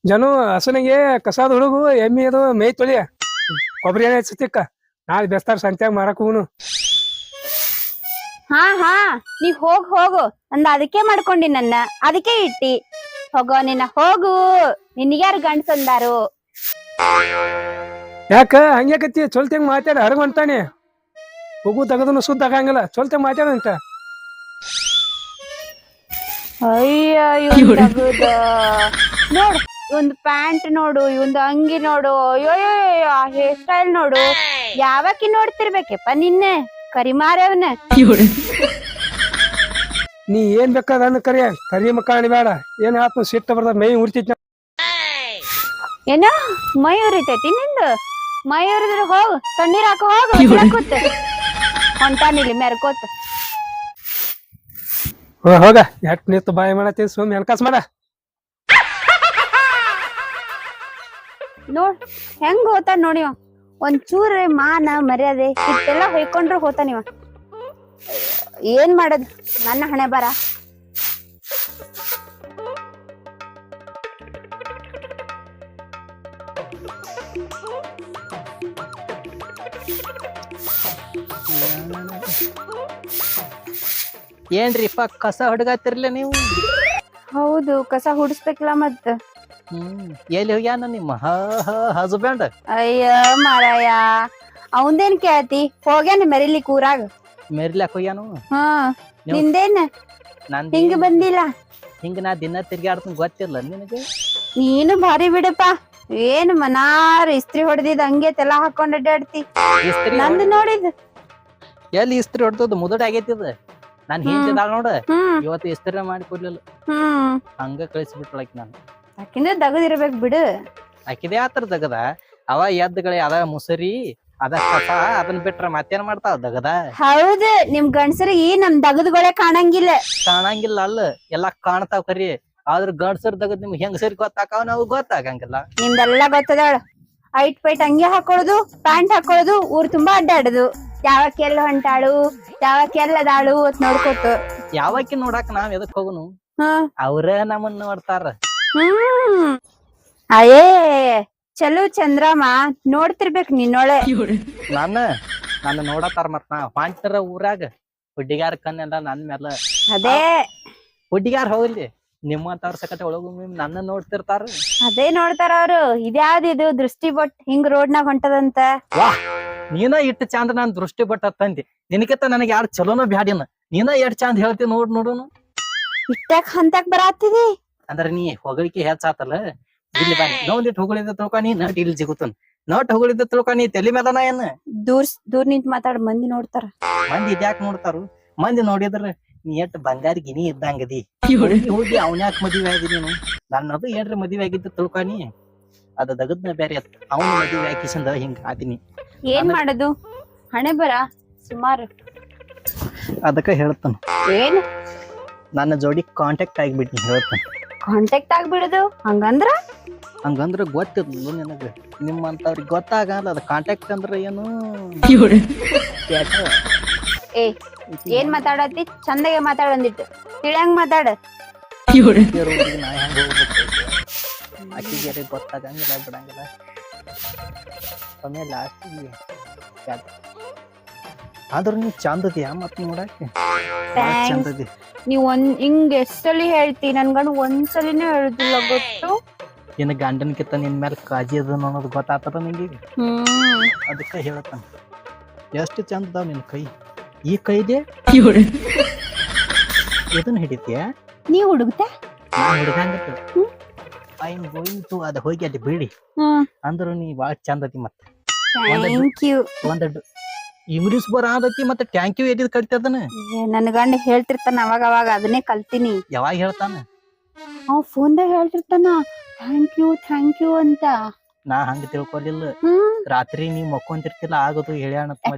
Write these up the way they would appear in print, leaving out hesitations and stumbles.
ಜನು ಹಸುನಿಗೆ ಕಸಾದ ಹುಡುಗು ಎಮ್ಮಿ ಅದು ಮೈ ತೊಳಿಯ ಕೊಬ್ಬರಿ ಎಣ್ಣೆ ಹಚ್ಚತಿಕ್ಕ ನಾಳೆ ಬೆಸ್ತಾರ ಸಂತ್ಯಾಗ ಮಾರಕ್ ಹೋಗುನು. ಹಾ ಹಾ ನೀ ಹೋಗು ಅಂದ ಅದಕ್ಕೆ ಮಾಡ್ಕೊಂಡಿ ನನ್ನ ಅದಕ್ಕೆ ಇಟ್ಟಿ ಹೋಗೋ ನಿನ್ನ ಹೋಗು ನಿನ್ಗ್ಯಾರು ಗಂಡ್ಸಂದಾರು. ಯಾಕ ಹಂಗ್ಯಾಕತ್ತಿ ಚೊಲ್ತಂಗ್ ಮಾತಾಡ ಹರಗಂತಾನೆ ಹೋಗು ತಗದನು ಸುದ್ದ ಆಗಂಗಿಲ್ಲ ಚೊಲ್ತಂಗ್ ಮಾತಾಡಂತ. ಅಯ್ಯ ಇವ್ನ್ ತಗದ ನೋಡು ಇವಂದ್ ಪ್ಯಾಂಟ್ ನೋಡು ಇವಂದ್ ಅಂಗಿ ನೋಡು ಅಯ್ಯೋ ಆ ಹೇರ್ ಸ್ಟೈಲ್ ನೋಡು ಯಾವಕ್ಕಿ ನೋಡ್ತಿರ್ಬೇಕಪ್ಪ ನಿನ್ನೆ ಕರಿಮಾರವ್ನ. ನೀ ಏನ್ ಬೇಕಾದ ಅನ್ನ ಕರಿ ಮಕ್ಕಳಣಿ ಬೇಡ ಏನ್ ಆತ್ಮ ಸಿಟ್ಟ ಬರ್ದ ಮೈ ಉರ್ತಿತ್. ಏನ ಮೈ ಉರಿತೈತಿ ನಿಂದು ಮೈ ಉರಿದ್ರೆ ಹೋಗು ತಣ್ಣೀರ್ ಹಾಕ ಹೋಗು ಹೊಂಟಾನಿಲ್ಲಿ ಮೆರ್ಕೋತ. ಹೋಗ ಎಟ್ ನಿಂತು ಬಾಯಿ ಮಾಡತ್ತಿ ಸುಮ್ ಎನ್ಕಾಸ್ ಮಾಡ. ನೋಡ್ ಹೆಂಗ್ ಹೋತಾನ ನೋಡಿ ಒಂಚೂರ್ ಮಾನ ಮರ್ಯಾದೆ ಇಷ್ಟೆಲ್ಲ ಹೊಯ್ಕೊಂಡ್ರು ಹೋತಾನಿವ. ಏನ್ ಮಾಡದ್ ನನ್ನ ಹಣೆ ಬರ. ಏನ್ರಿಪ್ಪ ಕಸ ಹೊಡ್ಗಾತಿರ್ಲ ನೀವು? ಹೌದು ಕಸ ಹುಡಿಸ್ಬೇಕಲ್ಲ ಮತ್ತ. ಎಲ್ಲಿ ಹೋಗ್ಯಾನ ನಿಮ್ಮ ಹಸ್ಬೆಂಡ್? ಅಯ್ಯ ಮಾರಾಯ ಅವಂದೇನ್ ಕೇಳ್ತಿ ಹೋಗ್ಯಾನ ಮೆರಿಲಿ ಕೂರಾಗ. ಮೆರ್ಲಾಕ್ ಹೋಗ್ಯಾನು? ಹಾ ನಿಂದೇನ್ ಹಿಂಗ ಬಂದಿಲ್ಲ? ಹಿಂಗ ನಾ ದಿನ ತಿರ್ಗಾಡ್ತ ಗೊತ್ತಿಲ್ಲ ನಿನಗೆ? ನೀನು ಭಾರಿ ಬಿಡಪ್ಪ ಏನ್ ಮನಾರ್ ಇಸ್ತ್ರಿ ಹೊಡೆದಿದ್ ಹಂಗೆ ತೆಲ ಹಾಕೊಂಡ್ ಅಡ್ಡಾಡ್ತಿ. ನಂದು ನೋಡಿದ್ ಎಲ್ಲಿ ಇಸ್ತ್ರಿ ಹೊಡ್ತದ ಮುದಡ್ ಆಗೈತಿದ. ನಾನ್ ಹಿಂತಿದಾಳ ನೋಡ ಇವತ್ತು ಇಸ್ತ್ರಿ ಮಾಡಿ ಕೊಡ್ಲಿಲ್ಲ ಹಂಗ ಕಳಿಸ್ಬಿಟ್ಳಾಕಿ ನಾನು. ಆಕಿಂದ ದಗದಿರ್ಬೇಕ್ ಬಿಡು. ಆಕಿದೇ ಆತರ ದಗದ ಅವ ಎದ್ದುಗಳೇ ಅದ ಮುಸರಿ ಅದ ಕಸ ಅದನ್ನ ಬಿಟ್ರ ಮತ್ತೇನ್ ಮಾಡ್ತಾವ ದಗದ. ಹೌದು ನಿಮ್ ಗಂಡಸರಿಗೆ ನಮ್ ದಗದ್ಗಳೇ ಕಾಣಂಗಿಲ್ಲ. ಕಾಣಂಗಿಲ್ಲ ಅಲ್ಲ ಎಲ್ಲಾ ಕಾಣ್ತಾವ್ ಕರಿ ಆದ್ರ ಗಂಡಸರ್ ದಗದ್ ನಿಮ್ಗೆ ಹೆಂಗಸರಿ ಗೊತ್ತಾಕಾವ್ ನಾವು ಗೊತ್ತಾಗಂಗಿಲ್ಲ. ನಿಮ್ದೆಲ್ಲಾ ಗೊತ್ತದಾಳ ಐಟ್ ಪೈಟ್ ಅಂಗಿ ಹಾಕೊಳ್ಳೋದು ಪ್ಯಾಂಟ್ ಹಾಕೊಳ್ಳೋದು ಊರ್ ತುಂಬಾ ಅಡ್ಡಾಡುದು ಯಾವಕ್ಕೆಲ್ಲ ಹೊಂಟಾಳು ಯಾವಕ್ಕೆಲ್ಲದಾಳು ಅಂತ ನೋಡ್ಕೊತು. ಯಾವಕ್ಕಿ ನೋಡಾಕ ನಾವ್ ಎದಕ್ ಹೋಗುನು ಅವ್ರ ನಮ್ಮನ್ನ ನೋಡ್ತಾರ. ಅಯ್ಯೇ ಚಲೋ ಚಂದ್ರಮ್ಮ ನೋಡ್ತಿರ್ಬೇಕ್ ನಿನ್ನೊಳೆ. ನನ್ನ ನೋಡತಾರ ಮತ್ ನಾ ಹೊಂಟರ ಊರಾಗ ಹುಡ್ಡಿಗಾರ ಕಣ್ಣೆಲ್ಲ ನನ್ ಮ್ಯಾಲ. ಅದೇ ಹುಡ್ಡಿಗಾರ ಹೋಗ್ಲಿ ನಿಮ್ಮಂತವ್ರ ಸಕಟ ಒಳಗು ನನ್ನ ನೋಡ್ತಿರ್ತಾರ. ಅದೇ ನೋಡ್ತಾರ ಅವ್ರು. ಇದ್ಯಾವ್ದು ದೃಷ್ಟಿ ಬಟ್ ಹಿಂಗ್ ರೋಡ್ನಾಗ ಹೊಂಟದಂತ. ವಾ ನೀನ ಇಟ್ಟು ಚಂದ ನಾನ್ ದೃಷ್ಟಿ ಬಟ್ ತಂದಿ ನಿನಕಿತ್ತ ನನಗೆ ಯಾರು ಚಲೋನ ಬ್ಯಾಡಿನ ನೀನ ಎಷ್ಟ್ ಚಂದ ಹೇಳ್ತಿ ನೋಡುನು. ಇಟ್ಟಾಕ್ ಹಂತಾಕ್ ಬರಾತಿದಿ ಅಂದ್ರ ನೀ ಹೊಗಳಿಕೆ ಹೆಚ್ಚಾತಲ್ಲ ಇಲ್ಲಿ ಬಾ ನೋಡಿಟ್ಟು ಹೊಗಳಿದ್ದ ತಿಳ್ಕೊ ನೀ ನಟ್ ಇಲ್ಲಿ ಜಿಗುತ್ತನ್ ನಟ್ ಹೊಗಳಿದ್ದ ತಿಳ್ಕೊ ನೀ ತಲಿ ಮೇಲನ ಏನ್ ದೂರ್ ನಿಂತ್ ಮಾತಾಡ ಮಂದಿ ನೋಡ್ತಾರ. ಮಂದಿ ಇದ್ಯಾಕ್ ನೋಡ್ತಾರು? ಮಂದಿ ನೋಡಿದ್ರ ನೀ ಎಷ್ಟ್ ಬಂಗಾರ ಗಿನಿ ಇದ್ದಂಗದಿ ಹೋಗಿ ಅವನ್ಯಾಕ ಮದ್ವೆ ಆಗಿ ನೀನು ನನ್ನದು ಏನ್ರ ಮದ್ವೆ ಆಗಿದ್ದ ತಿಳ್ಕೊನಿ ಅದ ದಗದ್ನ ಬ್ಯಾರೆ ಅವನ ಮದ್ವೆ ಹಾಕಿಸಿಂದ ಹಿಂಗ ಆದಿನಿ. ಏನ್ ಮಾಡೋದು ಹಣೆ ಬರ ಸುಮಾರು. ಅದಕ್ಕ ಹೇಳ್ತಾನ ಏನ್ ನನ್ನ ಜೋಡಿ ಕಾಂಟ್ಯಾಕ್ಟ್ ಆಗಿಬಿಟ್ನಿ ಹೇಳ್ತಾನ. ಕಾಂಟ್ಯಾಕ್ಟ್ ಆಗ್ಬಿಡುದು ಹಂಗಂದ್ರ ಗೊತ್ತಿರ್ಲಿಲ್ಲ ನಿನಗ ನಿಮ್ಮಂತವ್ರಿಗೆ ಗೊತ್ತಾಗಲ್ಲ ಅದ ಕಾಂಟ್ಯಾಕ್ಟ್ ಅಂದ್ರ ಏನು. ಏ ಏನ್ ಮಾತಾಡತಿ ಚಂದಗೆ ಮಾತಾಡಂದಿಟ್ಟು ತಿಳಿಯಂಗ್ ಮಾತಾಡ. ನಾ ಹೆಂಗ ಹೋಗ್ಬೇಕು ಅಕ್ಕಿಗೆ ಗೊತ್ತಾಗಂಗಿಲ್ಲ ಬಿಡಂಗಿಲ್ಲ. ಆಮೇಲೆ ಲಾಸ್ಟಿಗೆ ಆದ್ರ ನೀ ಚಂದದಿಯ ಮತ್ ನೋಡಾಕ ಚಂದದಿ. ನೀವ್ ಹಿಂಗ್ ಎಷ್ಟ್ ಸಲಿ ಹೇಳ್ತಿ ನನ್ ಗಂಡ ಒಂದ್ಸಲಿನೇ ಹೇಳುದಿಲ್ಲ ಗೊತ್ತು. ಏನ ಗಂಡನ್ಕಿತ್ತ ನಿನ್ ಮೇಲೆ ಕಾಜಿ ಅದ ಅನ್ನೋದು ಗೊತ್ತಾತದ ನಿಂಗೆ. ಅದಕ್ಕ ಹೇಳ್ತಾನ ಎಷ್ಟು ಚಂದ ಅದಾವ ನಿನ್ ಕೈ. ಈ ಕೈದೆ ಇದನ್ನ ಹಿಡಿತೀಯ ನೀ ಹುಡುಗ್ತ ನಾ ಹುಡುಗಂಗ ಐ ಆಮ್ ಗೋಯಿಂಗ್ ಟು ಅದ ಹೋಗಿ ಅಲ್ಲಿ ಬಿಡಿ ಅಂದ್ರು ನೀ ಬಾಳ ಚಂದದಿ. ಮತ್ತ ಒಂದ್ ಇಂಗ್ಲಿಷ್ ಬರಾದತಿ ಮತ್ತೆ ಟ್ಯಾಂಕ್ ಯು ಎಲ್ಲಿದ್ ಕಲ್ತದನ. ನನ್ ಗಂಡ ಹೇಳ್ತಿರ್ತಾನ ಅವಾಗ ಅವಾಗ ಅದನ್ನೇ ಕಲ್ತೀನಿ. ಯಾವಾಗ ಹೇಳ್ತಾನ? ಅವ್ ಫೋನ್ದಾಗ ಹೇಳ್ತಿರ್ತಾನ ಥ್ಯಾಂಕ್ ಯು ಅಂತ. ನಾ ಹಂಗ ತಿಳ್ಕೊಲಿಲ್ಲ. ರಾತ್ರಿ ನೀವ್ ಮಕ್ಕೊಂತಿರ್ತಿಲ್ಲ ಆಗದು ಹೇಳ್ಯಾಣ.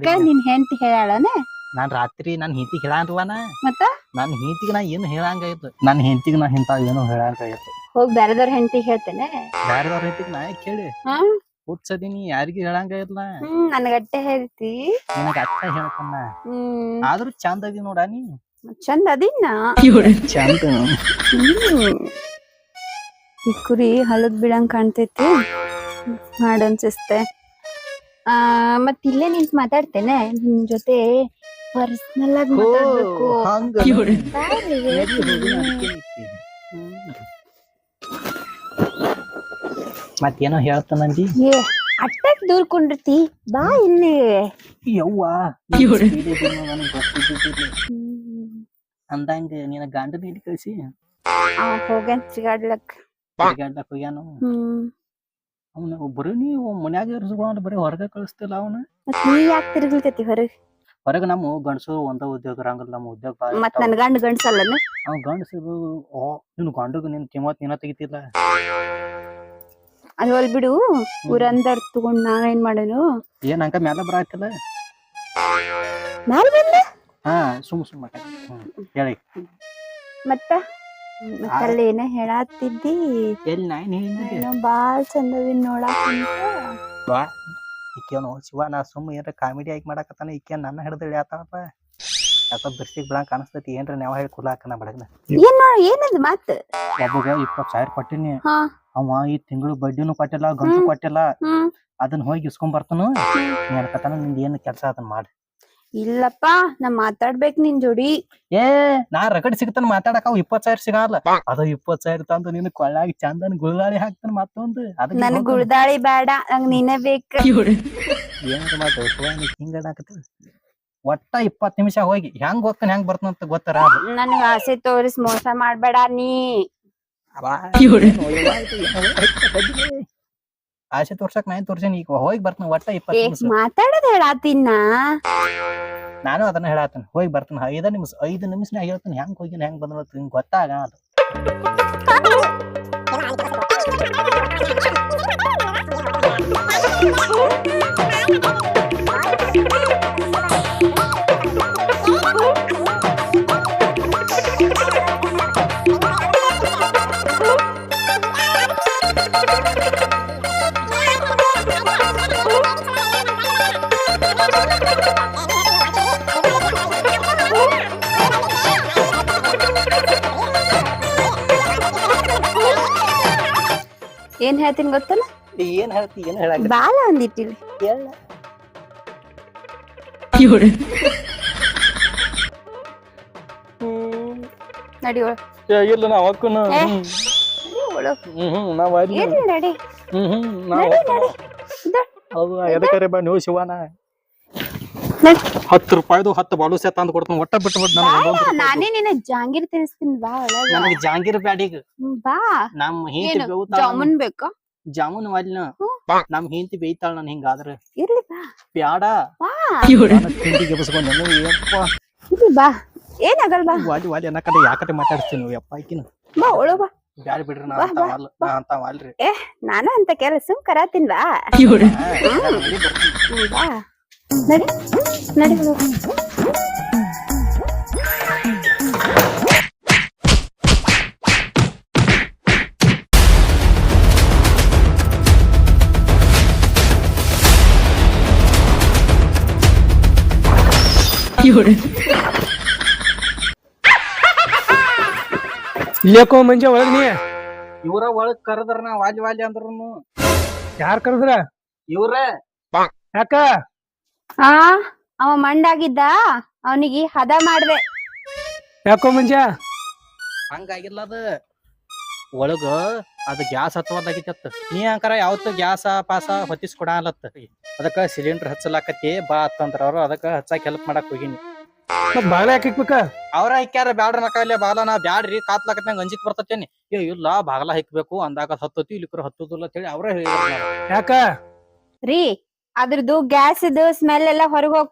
ನಿನ್ ಹೆಂಡತಿ ಹೇಳಾಳನ? ನಾನ್ ರಾತ್ರಿ ನನ್ ಹೆಂಡತಿಗೆ ಹೇಳಾನ್ರವನ. ಮತ್ತ ನನ್ ಹೆಂಡತಿಗೆ ನಾ ಏನು ಹೇಳಂಗಾಯ್ತು ನನ್ ಹೆಂಡತಿಗೆ ನಾ ಇಂತ ಏನೋ ಹೇಳಂಗಾಯ್ತು. ಹೋಗಿ ಬೇರೆದವ್ರ ಹೆಂಡತಿಗೆ ಹೇಳ್ತೇನೆ. ಬೇರೆದವ್ರ ಹೆಂಡತಿಗೆ ನಾ ಕೇಳಿ ಹುಚ್ಚದೀನಿ ಯಾರಿಗೂ ಹೇಳಂಗಾಯ್ತಲ್ಲ. ನನ್ಗಟ್ಟೆ ಹೇಳ್ತಿ ನಿನಗ ಅಕ್ಕ ಹೇಳ್ತಾನ. ಆದ್ರೂ ಚಂದ ಅದಿ ನೋಡ ನೀ. ಚಂದ ಅದಿನ್ನ ಚಂದ ಈ ಕುರಿ ಹಳದ್ ಬೀಳಂಗ್ ಕಾಣ್ತೈತಿ ಮಾಡನ್ಸಿಸ್ತೆ ಮತ್ ಇಲ್ಲೇ ನಿಂತ್ ಮಾತಾಡ್ತೇನೆ ನಿನ್ ಜೊತೆ ಪರ್ಸನಲ್ ಆಗಿ ಮಾತಾಡ್ಬೇಕು ಮತ್ತೇನೋ ಹೇಳ್ತಾನಂದಿ ಏ ಅಟ್ಟಕ್ ದೂರ್ ಕೊಂಡಿರ್ತಿ ಬಾ ಇಲ್ಲಿ ಯವ್ವ ಅಂದಂಗ ನಿನ್ನ ಗಂಡನ ಇಲ್ಲಿ ಕಳ್ಸಿ ಹೋಗ್ಯಾನ್ ತಿರ್ಗಾಡ್ಲಕ್ ತಿರ್ಗಾಡ್ಲಕ್ ಹೋಗ್ಯಾನು ಅವನ ಒಬ್ಬರು ನೀವು ಮನ್ಯಾಗ ಇರ್ಸ್ಕೊಂಡ್ ಬರೀ ಹೊರಗ ಕಳಿಸ್ತಿಲ್ಲ ಅವನ ಮತ್ ನೀ ಯಾಕೆ ತಿರ್ಗಿಲ್ತೈತಿ ಹೊರಗ ನಮ್ಮ ಗಂಡಸು ಒಂದ ಉದ್ಯೋಗ ಇರಂಗಿಲ್ಲ ನಮ್ಮ ಉದ್ಯೋಗ ಮತ್ ನನ್ ಗಂಡ ಗಂಡ್ಸಲ್ಲನ ಅವ್ ಗಂಡಸರು ನಿನ್ ಗಂಡಗ ನಿನ್ ಕಿಮ್ಮತ್ ನೀನ ತೆಗಿತಿಲ್ಲ ಅದ್ ಹೊಲ್ ಬಿಡು ಊರಂದರ್ ತಗೊಂಡ್ ನಾವೇನ್ ಮಾಡೋನು ಏನ್ ಹಂಗ ಮ್ಯಾಲ ಬರಾಕಿಲ್ಲ ಮ್ಯಾಲ್ ಬಂದ ಹಾ ಸುಮ್ ಹೇಳಿ ಮತ್ತಲ್ಲಿ ಏನ ಹೇಳತ್ತಿದ್ದಿ ಎಲ್ಲಿ ನಾಯಿನ್ ಹೇಳಿದ್ದೆ ಏನೋ ಬಾಳ್ ಚಂದವಿನ್ ನೋಡಾಕ ಈಕೇನು ಶಿವ ನಾ ಸುಮ್ ಏನ್ರ ಕಾಮಿಡಿ ಆಗಿ ಮಾಡಾಕತ್ತಾನ ಈಕೇನ್ ನನ್ನ ಹಿಡ್ದು ಇಳಿಯಾತಾನಪ್ಪ ಯಾಕ ಬಿರ್ಸಿಗ್ ಬಿಳಂಗ್ ಕಾಣಿಸ್ತೈತಿ ಏನ್ರ ನಾವ ಹೇಳಿ ಕುಲಾಕನ ಬಡಗ್ನ ಏನದ್ ಮತ್ ಒಬ್ಬಗ 20,000 ಕೊಟ್ಟಿನಿ ಹಾ ಅವ ಈ ತಿಂಗಳು ಬಡ್ಡಿನೂ ಕೊಟ್ಟಿಲ್ಲ ಗಂಟು ಕೊಟ್ಟಿಲ್ಲ ಹ್ಮ್ ಅದನ್ನ ಹೋಗಿ ಇಸ್ಕೊಂಡ್ ಬರ್ತಾನು ಅನ್ಕತಾನ ನಿಂದ ಏನ್ ಕೆಲ್ಸ ಅದನ್ನ ಮಾಡ ಇಲ್ಲಪ್ಪ ನಾ ಮಾತಾಡ್ಬೇಕ್ ನಿನ್ ಜೋಡಿ ಏ ನಾ ರಗಡ್ ಸಿಗ್ತಾನ ಮಾತಾಡಕ ಅವ್ 20,000 ಸಿಗಲ್ಲ ಅದ 20,000 ತಂದು ನಿನ್ ಕೊಳ್ಳಾಗಿ ಚಂದನ್ ಗುಳದಾಳಿ ಹಾಕ್ತಾನ ಮತ್ತೊಂದು ನನ್ ಗುಳ್ದಾಳಿ ಬೇಡ ನಂಗ್ ನೀನೇ ಬೇಕ ಏನಾರ ಮಾತಾಡ ಹಿಂಗಡಾಕತ್ತ ಒಟ್ಟ 20 ನಿಮಿಷ ಹೋಗಿ ಹೆಂಗ್ ಹೋಗ್ತಾನ ಹೆಂಗ್ ಬರ್ತಾನಂತ ಗೊತ್ತಾರ ನನ್ಗ ಆಸೆ ತೋರಿಸ್ ಮೋಸ ಮಾಡ್ಬೇಡ ನೀ ಆಸೆ ತೋರ್ಸಕ್ ನಾನ್ ತೋರ್ಸೇನಿ ಈಗ ಹೋಗಿ ಬರ್ತಾನ ಒಟ್ಟ 20 ನಿಮಿಷ ಮಾತಾಡೋದ್ ಹೇಳಾತಿನ್ನ ನಾನು ಅದನ್ನ ಹೇಳಾತನ ಹೋಗಿ ಬರ್ತಾನ 5 ನಿಮಿಷ ಹೇಳ್ತಾನ ಹೆಂಗ್ ಹೋಗಿನ ಹೆಂಗ್ ಬಂದ ಹಿಂಗ್ ಗೊತ್ತಾಗ ಏನ್ ಹೇಳ್ತೀನಿ ಗೊತ್ತಲ್ಲ ಏನ್ ಹೇಳ್ತಿ ಏನ್ ಹೇಳಾಕ ಬಾಳ ಒಂದಿಟ್ಟಿಲಿ ಹೇಳ ನಡಿ ಇಲ್ಲ ನಾ ಹೊಕ್ಕನು ನಾವ್ ನಡಿ ಹೌದು ಎದಕರೆ ಬಾ ನೀವು ಶಿವನ 10 ರೂಪಾಯಿದು 10 ಬಾಲುಸೆ ತಂದು ಕೊಡ್ತಾನ ಒಟ್ಟ ಬಿಟ್ಟು ನಾನೇ ನಿನ್ನ ಜಾಂಗೀರ್ ತಿನ್ನಿಸ್ತೀನಿ ಬಾ ಒಳಗ ನನಗೆ ಜಾಂಗೀರ್ ಬ್ಯಾಡೀಗ ಬಾ ನಮ್ ಹಿಂತಿ ಜಾಮೂನ್ ಬೇಕಾ ಜಾಮೂನ್ ವಾಲಿನ ನಮ್ ಹಿಂತಿ ಬೇಯ್ತಾಳ ನನ್ ಹಿಂಗಾದ್ರ ಇರ್ಲಿ ಬಾ ಬ್ಯಾಡ ತಿಂಡಿಗೆ ಬಸ್ಕೊಂಡ್ ಇರ್ಲಿ ಬಾ ಏನಾಗಲ್ ಬಾ ವಾಲಿ ಅನ್ನಕಡೆ ಯಾಕಡೆ ಮಾತಾಡ್ತೀನಿ ಯಪ್ಪ ಆಕಿನ ಬಾ ಒಳಗ ಬಾ ಬ್ಯಾಡ ಬಿಡ್ರಿ ನಾ ಅಂತಾವಲ್ರಿ ನಾನು ಅಂತ ಕೆಲಸ ಕರಾತೀನಿ ಬಾ ಬಾ ನಡಿ ನಡಿ ಇಲ್ಲೇಕೋ ಮಂಜ ಒಳಗ್ ನೀ ಇವ್ರ ಒಳಗ್ ಕರೆದ್ರ ನಾ ವಾಲಿ ಅಂದ್ರೂ ಯಾರ್ ಕರೆದ್ರ ಇವ್ರ ಯಾಕ ಅವ ಮಂಡಾಗಿದ್ದ ಅವನಿಗೆ ಹದ ಮಾಡ್ದೆ ಯಾಕೋ ಮಂಜ ಹಂಗಾಗಿಲ್ಲ ಅದ ಒಳಗ ಅದ ಗ್ಯಾಸ್ ಹತ್ತವದಾಗಿತ್ತ ನೀ ಅಂಕಾರ ಯಾವತ್ತು ಗ್ಯಾಸ ಪಾಸ ಹೊತ್ತಿಸ್ ಕೊಡಲತ್ತ ಅದಕ್ಕ ಸಿಲಿಂಡರ್ ಹಚ್ಚಲಾಕತಿ ಬಾ ಅಂತಂದ್ರ ಅವ್ರು ಅದಕ್ಕ ಹಚ್ಚಾಕ ಹೆಲ್ಪ್ ಮಾಡಕ್ ಹೋಗಿನಿ ಮತ್ ಬಾಳ ಯಾಕೆ ಇಕ್ಬೇಕ ಅವ್ರ ಹಿಕ್ಕ್ಯಾರ ಬ್ಯಾಡ್ರ ನಕಾಲೆ ಬಾಲ ನಾ ಬ್ಯಾಡ್ರಿ ಕಾತ್ಲಾಕತ್ನಂಗ ಅಂಜಿಕ್ ಬರ್ತತೇನಿ ಇಲ್ಲ ಬಾಗಲ ಹಿಕ್ಬೇಕು ಅಂದಾಗ ಹತ್ತತಿ ಇಲ್ಲಿಕ್ರ ಹತ್ತುದಿಲ್ಲ ಅಂತ ಹೇಳಿ ಅವ್ರ ಹೇಳಿದ್ರ ಯಾಕ ರೀ ಅದ್ರದ್ದು ಗ್ಯಾಸ್ ಸ್ಮೆಲ್ ಎಲ್ಲ ಹೊರಗೆ ಹೋಗ್ತದ